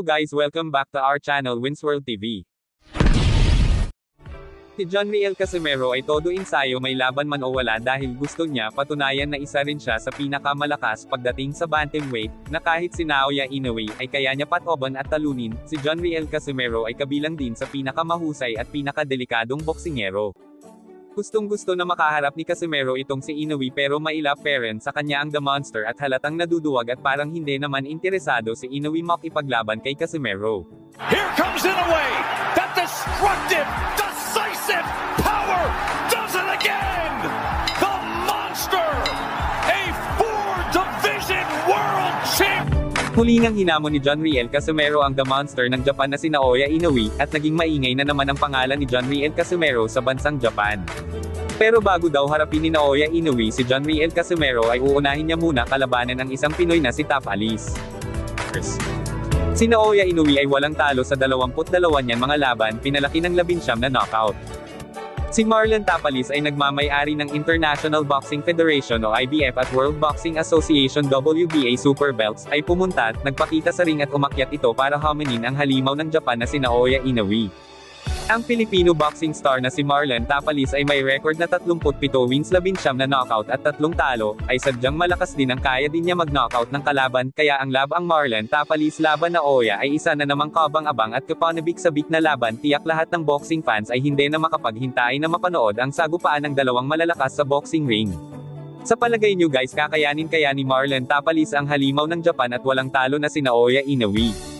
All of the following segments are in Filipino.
Hello guys, welcome back to our channel Winsworld TV. Si John Riel Casimero ay todo ensayo, may laban man o wala, dahil gusto niya patunayan na isa rin siya sa pinakamalakas pagdating sa bantamweight, na kahit si Naoya Inoue ay kaya niya patoban at talunin. Si John Riel Casimero ay kabilang din sa pinakamahusay at pinakadelikadong boksingero. Gustong-gusto na makaharap ni Casimero itong si Inoue, pero mailap parent sa kanya ang The Monster at halatang naduduwag at parang hindi naman interesado si Inoue makipaglaban kay Casimero. Here comes Inoue! That destructive, decisive power does it again! The Monster! A 4-division world champ! Huli ngang hinamon ni John Riel Casimero ang The Monster ng Japan na si Naoya Inoue, at naging maingay na naman ang pangalan ni John Riel Casimero sa bansang Japan. Pero bago daw harapin ni Naoya Inoue si John Riel Casimero ay uunahin niya muna kalabanan ang isang Pinoy na si Top Alice. Si Naoya Inoue ay walang talo sa 22 niyang mga laban, pinalaki ng 19 na knockout. Si Marlon Tapalis ay nagmamay-ari ng International Boxing Federation o IBF at World Boxing Association WBA Super Belts, ay pumunta, nagpakita sa ring at umakyat ito para haminin ang halimaw ng Japan na si Naoya Inoue. Ang Filipino boxing star na si Marlon Tapalis ay may record na 37 wins, 19 na knockout at 3 talo, ay sadyang malakas din ang kaya din niya mag-knockout ng kalaban, kaya ang labang Marlon Tapalis laban Naoya ay isa na namang kabang-abang at kapanabik-sabik na laban. Tiyak lahat ng boxing fans ay hindi na makapaghintay na mapanood ang sagupaan ng dalawang malalakas sa boxing ring. Sa palagay niyo guys, kakayanin kaya ni Marlon Tapalis ang halimaw ng Japan at walang talo na si Naoya Inoue?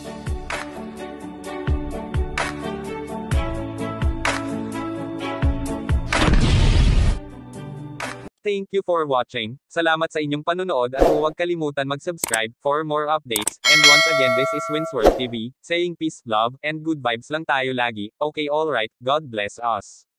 Thank you for watching. Salamat sa inyong panonood at huwag kalimutan mag-subscribe for more updates. And once again, this is Winsworld TV, saying peace, love, and good vibes lang tayo lagi. Okay, alright, God bless us.